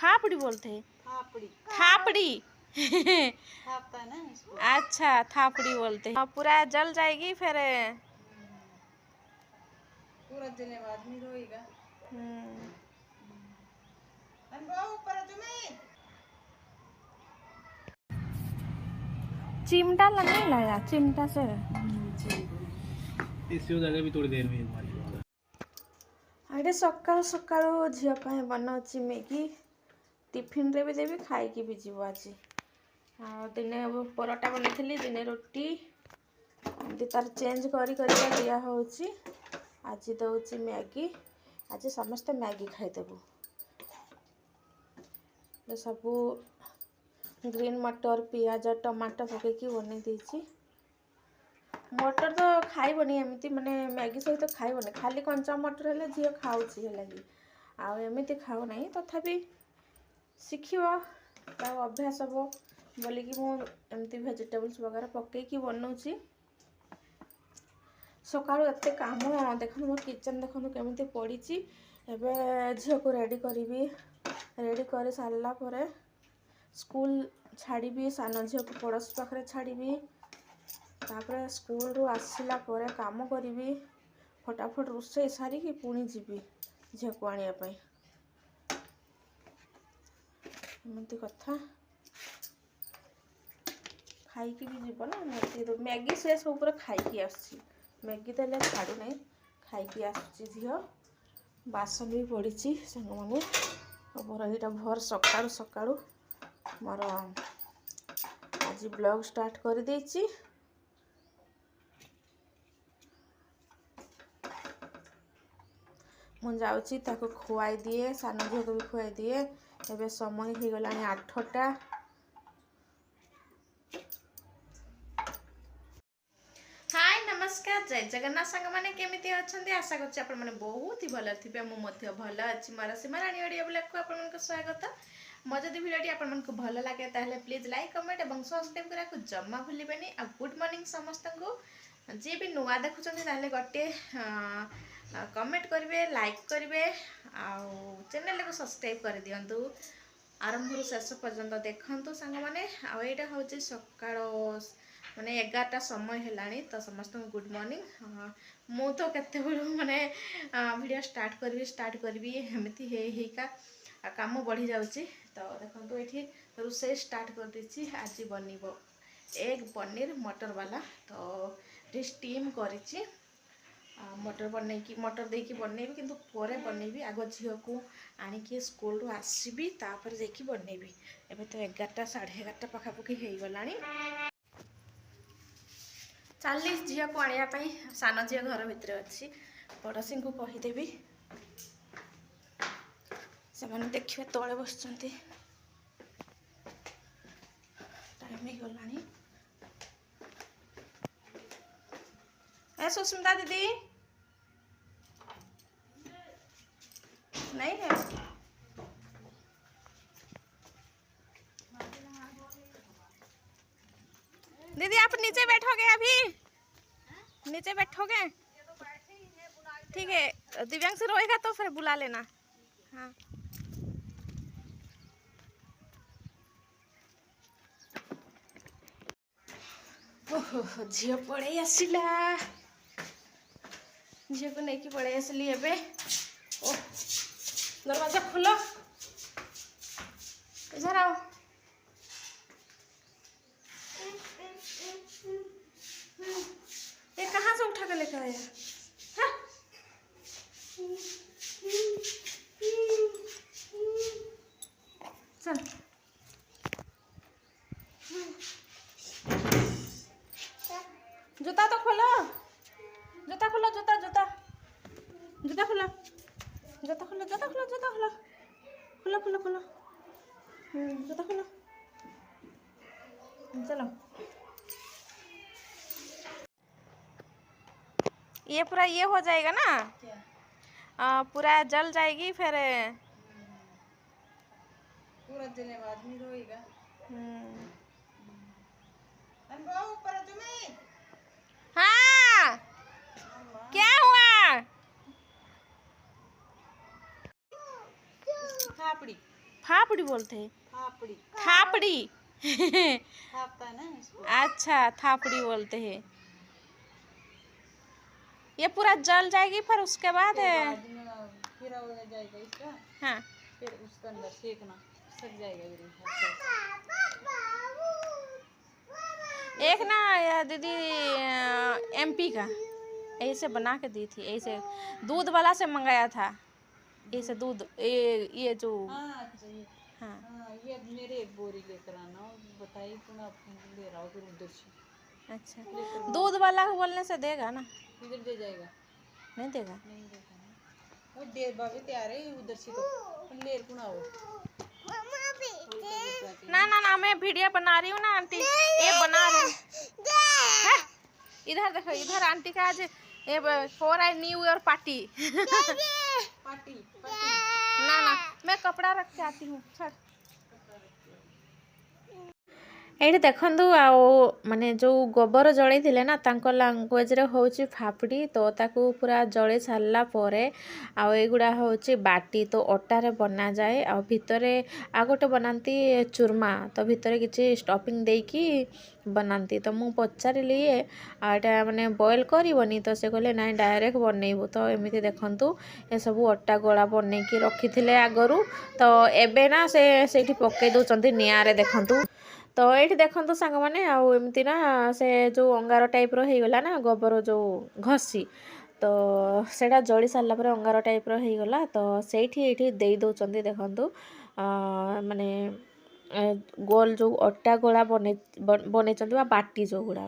फापड़ी बोलते हैं? थापड़ी। थापता है ना इसको। अच्छा, थापड़ी बोलते हैं। पूरा जल जाएगी फिर पूरा जलने बाद आदमी रोएगा। चिमटा नहीं लाया, चिमटा से इसी हो जाएगा भी थोड़ी देर में हमारी। आइडे सकाल सकाल झील बनाऊँ मैगी, टिफिन रे भी देवी खाई भी जीव। आज दिने परोटा बनई, दिने रोटी, एमती तार चेंज कर दिया हो। आज दौची मैगी, आज समस्ते मैगी खाईदेबू। सबू ग्रीन मटर, पियाज, टमाटो पकईकी बनई देछि। मटर तो खाइबनी एमती, माने मैगी सहित खाइबनी, खाली कंचा मटर हेले झील खाऊछि हेलागी, आ एमती खाऊ नहीं। तथापि शिखिबो ता अभ्यास हबो बोलिकी मु एमती वेजिटेबल्स वगैरह पकईकी बनौछि। सकाळु एते काम देखो, मो किचन देखो केमिति पड़ीछि। एबे झील को रेडी करिवि, रेडी कर सारला परे स्कूल छाड़ीबी, सान झील को पड़ोसी पाखरे छाड़ीबी। तापर स्कूल रू आसिला परे काम करिवि, फटाफट रोषेई सारिकी पुणी जीवी झील को आनिया पई। एमती कथा खाईकी भी जीव ना। मैगी शेष ऊपर खाईकी आसी, मैगी तो छाड़ू नहीं, खाईकी आसुची झील। बासन भी पड़ी सांग मैंने मोर यहाँ भर सकाळु सकाळु मोर आज ब्लॉग स्टार्ट कर देछि। मुझे जाऊँगी ताको खुआई दिए, सान झील को भी खुआई दिए। एबे समय हो गला 8टा। हाय नमस्कार, जय जगन्नाथ सांग मैंने केमिति अछंती? आशा करछि आपण माने बहुत ही भल थिबे। मु मध्य भल अछि। मोर सीमा रानी ओडिया ब्लॉग को आपण मानक स्वागत। मो जदि वीडियोटी आपण मानक भल लागे ताहले प्लीज लाइक, कमेंट और सब्सक्राइब करा को जम्मा भूलिबेनी। आ गुड मॉर्निंग समस्त को, जे भी नुआ देखुछंती ताहले गटे कमेंट करेंगे, लाइक करेंगे, चैनल को सब्सक्राइब कर दिंतु। आरंभ शेष पर्यंत देखु सांग मैंने। आईटा हूँ सकाळ माने 11टा समय है, तो समस्त गुड मॉर्निंग। मु तो केते माने वीडियो स्टार्ट करी एमती हेका काम बढ़ी जाऊँगी। तो देखो ये रोषे स्टार्ट कर देछि। आज बनइबो एग पनीर मटर वाला। तो स्टीम करिछि, मटर बनईकी मटर देकी बनईबी, किंतु परे बनईबी। आग झील को आणिकी स्कूल रू आसबी, तापर देखी बनईबी। एबे तो 11टा 11:30 पाखापाखि हो गलानी। चली झील को आने सान झील घर भितर अच्छी, पड़ोसी को कहीदेवी से देखिए तले बस टाइम हो गलानी। ए सुस्मिता दीदी नहीं है? दीदी आप नीचे बैठोगे? अभी नीचे बैठोगे? ठीक है, दिव्यांश रोएगा तो फिर बुला लेना। हाँ ओहो, झील पड़े आसला, झील को लेकिन पड़े आसली। एबे ओह, दरवाजा खोलो, इधर आओ। ये कहाँ से उठा कर लेकर आया? हाँ? चल जूता तो खोलो, जूता खोलो, जूता जूता जूता खोलो, जूता खोलो, जूता खोलो, जूता खोलो, खोलो खोलो खोलो, जूता खोलो। चलो, ये पूरा ये हो जाएगा ना, पूरा जल जाएगी फिर पूरा जलने बाद आदमी रोएगा। हाँ क्या हुआ? थापड़ी फापड़ी बोलते हैं। थापड़ी थापड़ी थापता है ना इसको। अच्छा, थापड़ी बोलते हैं। ये पूरा जल जाएगी फिर उसके बाद फिर बाद में फिर हो जाएगा इसका, हाँ। फिर उसके अंदर सेकना सक जाएगा ये अच्छा से। एक ना ये दीदी एमपी का ऐसे बना के दी थी, ऐसे दूध वाला से मंगाया था, ऐसे दूध ये जो हाँ चाहिए। हाँ हाँ ये मेरे एक बोरी लेकर आना और बताइए पुनः आपको ले रहा हो फिर उधर से अच्छा, दूध वाला को बोलने से देगा ना? इधर दे जाएगा। नहीं देगा। नहीं देगा ना वो दे बाबे तैयार है उधर से तो ले पुनः आओ। ना ना ना, मैं वीडियो बना रही हूँ ना आंटी, ये बना रही हूँ। इधर देखो, इधर आंटी का आज ये हो रहा है न्यू ईयर पार्टी। पार्टी ना ना, मैं कपड़ा रख के आती हूँ। छोड़ ଏଇଠି ଦେଖନ୍ତୁ ଆଉ ମାନେ ଯେଉଁ ଗୋବର ଜଳେଇଥିଲେ ନା ତାଙ୍କ ଲାଙ୍ଗୁଏଜରେ ହେଉଛି ଫାପଡ଼ି। ତ ତାକୁ ପୁରା ଜଳେଇ ସାରିଲା ପରେ ଆଉ ଏଇଗୁଡ଼ା ହେଉଛି ବାଟି, ତ ଅଟାରେ ବନାଯାଏ। ଆଉ ଭିତରେ ଆଉ ଗୋଟେ ବନାନ୍ତି ଚୁରମା, ତ ଭିତରେ କିଛି ଷ୍ଟଫିଂ ଦେଇକି ବନାନ୍ତି। ତ ମୁଁ ପଚାରିଲି ଆଉ ଏଇଟା ମାନେ ବଏଲ୍ କରିବନି? ତ ସେ କହିଲେ ନାଇଁ ଡାଇରେକ୍ଟ ବନେଇବୁ। ତ ଏମିତି ଦେଖନ୍ତୁ ଏସବୁ ଅଟା ଗୋଳା ବନେଇକି ରଖିଥିଲେ ଆଗରୁ, ତ ଏବେ ନା ସେ ସେଇଠି ପକେଇ ଦେଉଛନ୍ତି ନିଆଁରେ। ଦେଖନ୍ତୁ ତ ଏଇଠି ଦେଖନ୍ତୁ ସାଙ୍ଗମାନେ, ଆଉ ଏମିତି ନା ସେ ଯେଉଁ ଅଙ୍ଗାର ଟାଇପ୍ର ହେଇଗଲା ନା ଗୋବର ଯେଉଁ ଘଷି, ତ ସେଇଟା ଜଳି ସାରିଲା ପରେ ଅଙ୍ଗାର ଟାଇପ୍ର ହେଇଗଲା। ତ ସେଇଠି ଏଇଠି ଦେଇ ଦେଉଛନ୍ତି। ଦେଖନ୍ତୁ ମାନେ ଗୋଲ ଯେଉଁ ଅଟା ଗୋଳା ବନେଇଛନ୍ତି ବା ବାଟି ଯେଉଁଗୁଡ଼ା,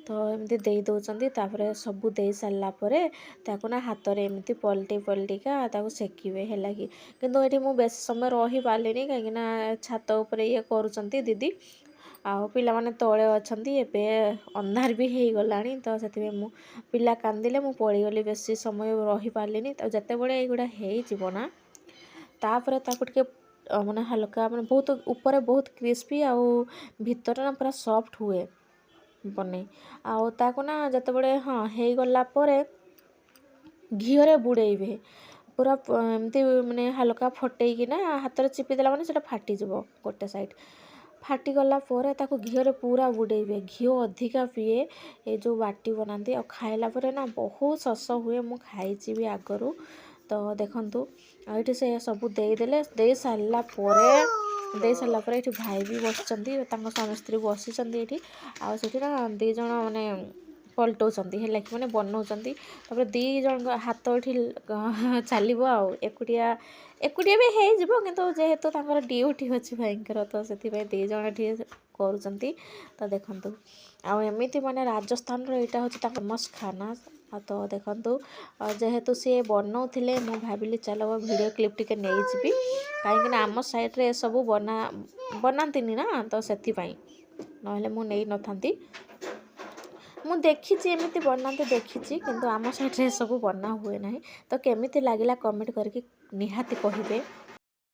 ତ ଏମିତି ଦେଇ ଦେଉଛନ୍ତି। ତାପରେ ସବୁ ଦେଇ ସାରିଲା ପରେ ତାକୁ ନା ହାତରେ ଏମିତି ପଲଟିକା ତାକୁ ସେକିବେ, ହେଲା କି। କିନ୍ତୁ ଏଠି ମୁଁ ବେଶୀ ସମୟ ରହିପାରିଲିନି, କାହିଁକିନା ଛାତ ଉପରେ ଇଏ କରୁଛନ୍ତି ଦିଦି, ଆଉ ପିଲାମାନେ ତଳେ ଅଛନ୍ତି। ଏବେ ଅନ୍ଧାର ବି ହେଇଗଲାଣି, ତ ସେଥିପାଇଁ ମୁଁ ପିଲା କାନ୍ଦିଲେ ମୁଁ ପଳେଇଗଲି, ବେଶୀ ସମୟ ରହିପାରିଲିନି। ତ ଯେତେବେଳେ ଏଇଗୁଡ଼ା ହେଇଯିବ ନା, ତାପରେ ତାକୁ ଟିକେ ମାନେ ହାଲକା ମାନେ ବହୁତ ଉପରେ ବହୁତ କ୍ରିସ୍ପି ଆଉ ଭିତରେ ନା ପୁରା ସଫ୍ଟ ହୁଏ ବନେଇ। ଆଉ ତାକୁ ନା ଯେତେବେଳେ ହଁ ହେଇଗଲା ପରେ ଘିଅରେ ବୁଡ଼େଇବେ ପୁରା ଏମିତି ମାନେ ହାଲକା ଫଟେଇକିନା ହାତରେ ଚିପି ଦେଲା ମାନେ ସେଇଟା ଫାଟିଯିବ ଗୋଟେ ସାଇଡ଼୍। ଫାଟିଗଲା ପରେ ତାକୁ ଘିଅରେ ପୁରା ବୁଡ଼େଇବେ। ଘିଅ ଅଧିକା ପିଏ ଏ ଯେଉଁ ବାଟି ବନାନ୍ତି। ଆଉ ଖାଇଲା ପରେ ନା ବହୁତ ଶସ ହୁଏ, ମୁଁ ଖାଇଛି ବି ଆଗରୁ। ତ ଦେଖନ୍ତୁ ଆଉ ଏଇଠି ସେ ସବୁ ଦେଇଦେଲେ। ଦେଇ ସାରିଲା ପରେ ଏଇଠି ଭାଇ ବି ବସିଛନ୍ତି, ତାଙ୍କ ସ୍ୱାମୀ ସ୍ତ୍ରୀ ବସିଛନ୍ତି ଏଇଠି। ଆଉ ସେଠି ନା 2 ଜଣ ମାନେ ପଲଟଉଛନ୍ତି, ହେଲା କି, ମାନେ ବନଉଛନ୍ତି। ତାପରେ 2 ଜଣଙ୍କ ହାତ ଏଠି ଚାଲିବ। ଆଉ ଏକୁଟିଆ ବି ହେଇଯିବ, କିନ୍ତୁ ଯେହେତୁ ତାଙ୍କର ଡ୍ୟୁଟି ଅଛି ଭାଇଙ୍କର, ତ ସେଥିପାଇଁ 2 ଜଣ ଏଠି କରୁଛନ୍ତି। ତ ଦେଖନ୍ତୁ ଆଉ ଏମିତି ମାନେ ରାଜସ୍ଥାନର ଏଇଟା ହେଉଛି ତାଙ୍କ ଫେମସ୍ ଖାନା। ଆଉ ତ ଦେଖନ୍ତୁ ଯେହେତୁ ସିଏ ବନଉଥିଲେ, ମୁଁ ଭାବିଲି ଚାଲ ଭିଡ଼ିଓ କ୍ଲିପ୍ ଟିକେ ନେଇଯିବି, କାହିଁକିନା ଆମ ସାଇଡ଼୍ରେ ଏସବୁ ବନାନ୍ତିନି ନା, ତ ସେଥିପାଇଁ, ନହେଲେ ମୁଁ ନେଇନଥାନ୍ତି। ମୁଁ ଦେଖିଛି ଏମିତି ବନାନ୍ତି ଦେଖିଛି, କିନ୍ତୁ ଆମ ସାଇଡ଼୍ରେ ଏସବୁ ବନା ହୁଏ ନାହିଁ। ତ କେମିତି ଲାଗିଲା କମେଣ୍ଟ କରିକି ନିହାତି କହିବେ।